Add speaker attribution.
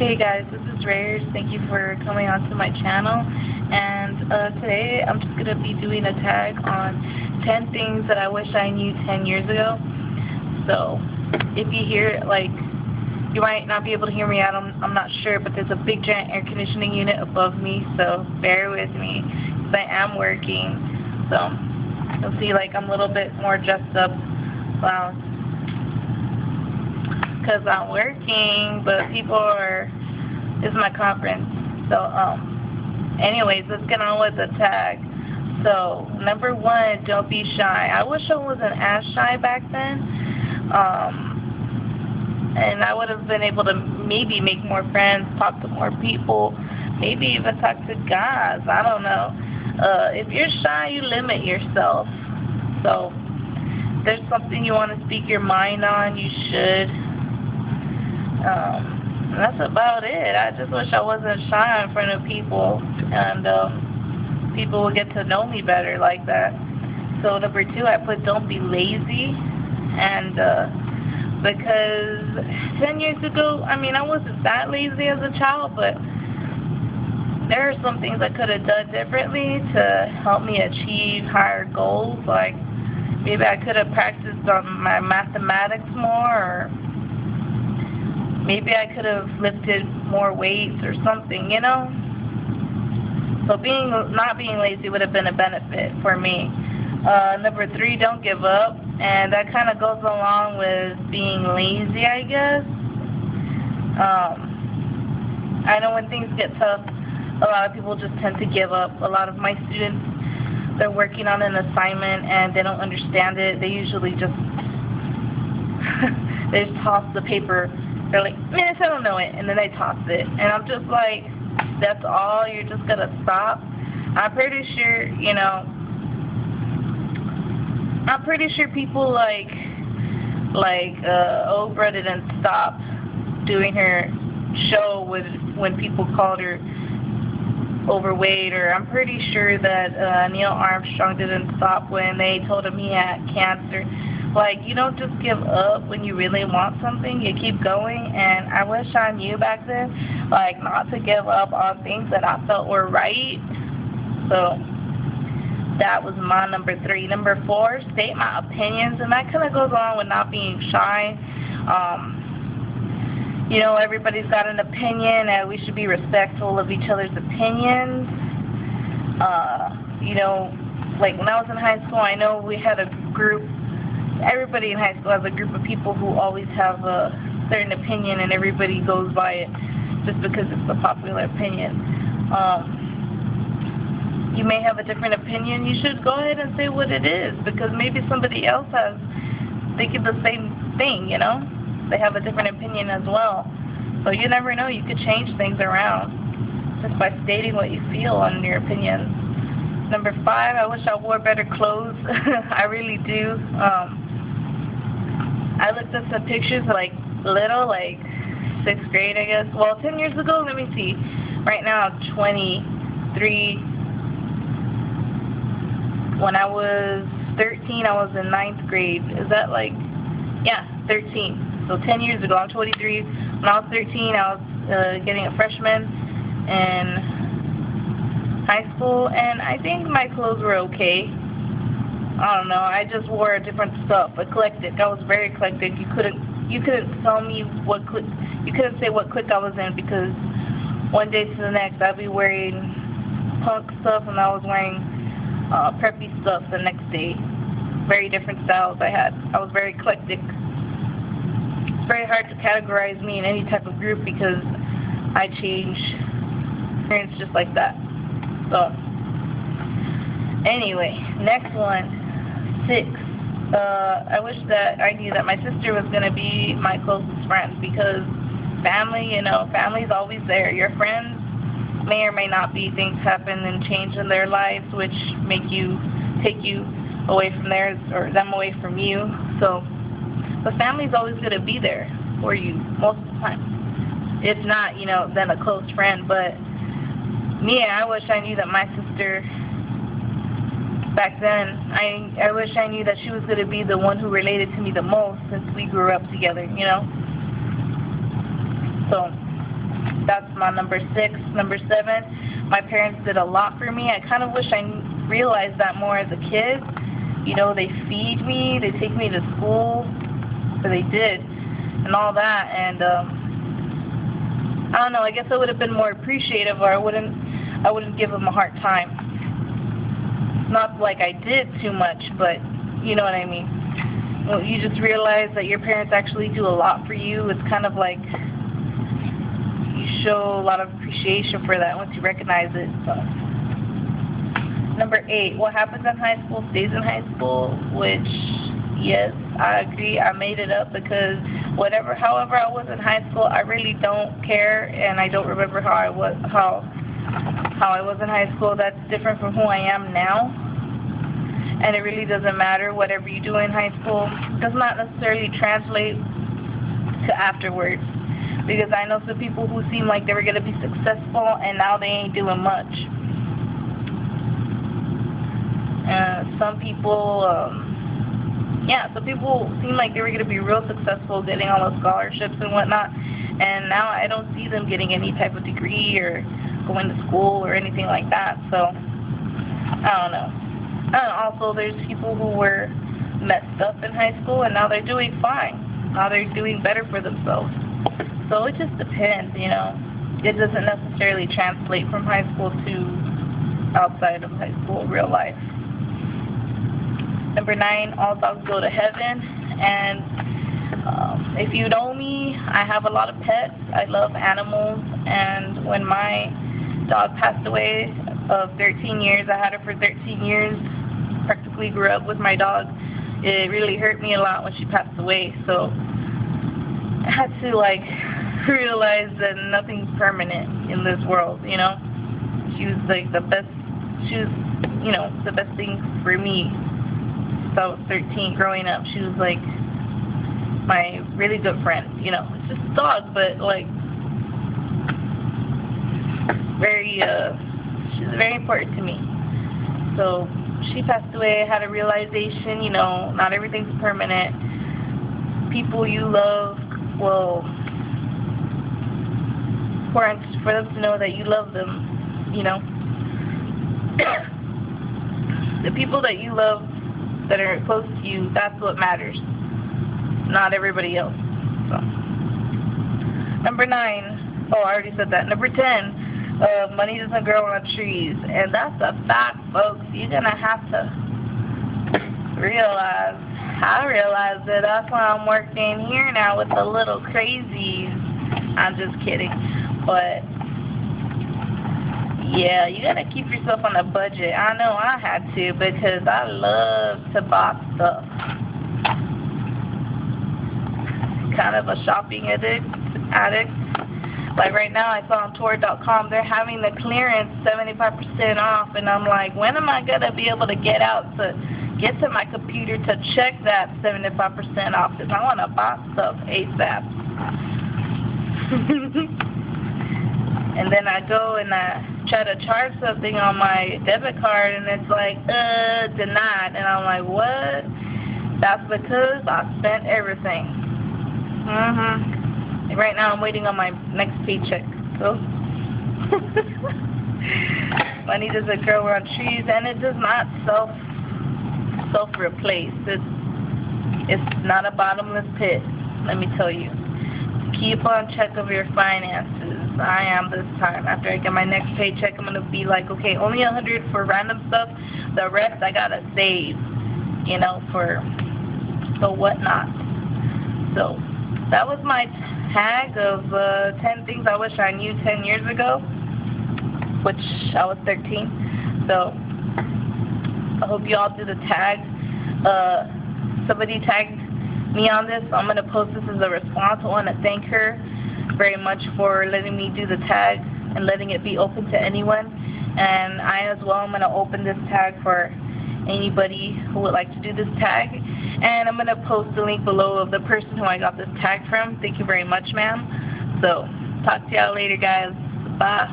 Speaker 1: Hey guys, this is Rayers. Thank you for coming onto my channel. And today I'm just going to be doing a tag on 10 things that I wish I knew 10 years ago. So if you hear, like, you might not be able to hear me out, I'm not sure, but there's a big giant air conditioning unit above me, so bear with me, because I am working. So you'll see, like, I'm a little bit more dressed up. Wow. Because I'm working, but it's my conference. So, anyways, let's get on with the tag. So, number one, don't be shy. I wish I wasn't as shy back then. And I would have been able to maybe make more friends, talk to more people, maybe even talk to guys. I don't know. If you're shy, you limit yourself. So, if there's something you want to speak your mind on, you should. That's about it. I just wish I wasn't shy in front of people, and people would get to know me better like that. So number two, I put don't be lazy, and because 10 years ago, I mean, I wasn't that lazy as a child, but there are some things I could have done differently to help me achieve higher goals. Like maybe I could have practiced on my mathematics more, or maybe I could have lifted more weights or something, you know? So not being lazy would have been a benefit for me. Number three, don't give up. And that kind of goes along with being lazy, I guess. I know when things get tough, a lot of people just tend to give up. A lot of my students, they're working on an assignment and they don't understand it. They usually just, they just toss the paper. They're like, man, I don't know it, and then they toss it. And I'm just like, that's all? You're just going to stop? I'm pretty sure, you know, I'm pretty sure people like Oprah didn't stop doing her show when people called her overweight, or I'm pretty sure that Neil Armstrong didn't stop when they told him he had cancer. Like, you don't just give up when you really want something, you keep going, and I wish I knew back then, like, not to give up on things that I felt were right. So, that was my number three. Number four, state my opinions, and that kind of goes along with not being shy. You know, everybody's got an opinion, and we should be respectful of each other's opinions. You know, like, when I was in high school, I know we had a group. Everybody in high school has a group of people who always have a certain opinion, and everybody goes by it just because it's a popular opinion. You may have a different opinion. You should go ahead and say what it is, because maybe somebody else has thinking the same thing, you know? They have a different opinion as well. So you never know. You could change things around just by stating what you feel on your opinions. Number five, I wish I wore better clothes. I really do. I looked at some pictures like little, like 6th grade, I guess. Well, 10 years ago, let me see. Right now, I'm 23. When I was 13, I was in 9th grade. Is that like, yeah, 13. So 10 years ago, I'm 23. When I was 13, I was getting a freshman in high school, and I think my clothes were okay. I don't know, I just wore different stuff, eclectic. I was very eclectic. You couldn't tell me what clique, you couldn't say what clique I was in, because one day to the next I'd be wearing punk stuff and I was wearing preppy stuff the next day. Very different styles I had. I was very eclectic. It's very hard to categorize me in any type of group because I change appearance just like that. So, anyway, next one, 6. I wish that I knew that my sister was going to be my closest friend, because family, you know, family's always there. Your friends may or may not be. Things happen and change in their lives, which take you away from theirs, or them away from you. So, but family's always going to be there for you most of the time. If not, you know, then a close friend. But me, I wish I knew that my sister back then, I wish I knew that she was going to be the one who related to me the most, since we grew up together, you know? So, That's my number 6. Number 7, my parents did a lot for me. I kind of wish I realized that more as a kid. You know, they feed me, they take me to school, so they did, and all that, and I don't know, I guess I would have been more appreciative, or I wouldn't give them a hard time. Not like I did too much, but you know what I mean. Well, you just realize that your parents actually do a lot for you. It's kind of like you show a lot of appreciation for that once you recognize it. So. Number 8, what happens in high school stays in high school, which, yes, I agree. I made it up because however I was in high school, I really don't care, and I don't remember how I was in high school. That's different from who I am now, and it really doesn't matter. Whatever you do in high school does not necessarily translate to afterwards, because I know some people who seem like they were going to be successful, and now they ain't doing much. Some people seem like they were going to be real successful, getting all the scholarships and whatnot, and now I don't see them getting any type of degree or going to school or anything like that. So I don't know. And also, there's people who were messed up in high school, and now they're doing fine. Now they're doing better for themselves. So it just depends, you know. It doesn't necessarily translate from high school to outside of high school, real life. Number 9, all dogs go to heaven. And if you know me, I have a lot of pets. I love animals. And when my dog passed away of 13 years, I had her for 13 years, practically grew up with my dog. It really hurt me a lot when she passed away. So I had to realize that nothing's permanent in this world, you know. She was the best thing for me. So I was 13 growing up. She was my really good friend, you know. It's just a dog, but she's very important to me. So she passed away. I had a realization, you know, not everything's permanent. People you love will, for them to know that you love them, you know. The people that you love that are close to you, that's what matters, not everybody else. So. Number 9, oh, I already said that. Number 10, money doesn't grow on trees, and that's a fact, folks. You're gonna have to realize. I realize that. That's why I'm working here now with the little crazies. I'm just kidding, but yeah, you gotta keep yourself on a budget. I know I had to, because I love to buy stuff. Kind of a shopping addict. Like right now, I saw on tour.com, they're having the clearance 75% off, and I'm like, when am I gonna be able to get out to get to my computer to check that 75% off? Because I want to buy stuff ASAP. And then I go and I try to charge something on my debit card, and it's denied. And I'm like, what? That's because I spent everything. Right now I'm waiting on my next paycheck. So money doesn't grow on trees, and it does not self-replace. It's not a bottomless pit, let me tell you. Keep on check of your finances. I am this time. After I get my next paycheck, I'm going to be like, okay, only $100 for random stuff. The rest I got to save, you know, for whatnot. So that was my tag of 10 things I wish I knew 10 years ago, which I was 13. So I hope you all do the tag. Somebody tagged me on this, so I'm going to post this as a response. I want to thank her very much for letting me do the tag and letting it be open to anyone. And I as well, I'm going to open this tag for anybody who would like to do this tag. And I'm going to post the link below of the person who I got this tag from. Thank you very much, ma'am. So talk to y'all later, guys. Bye.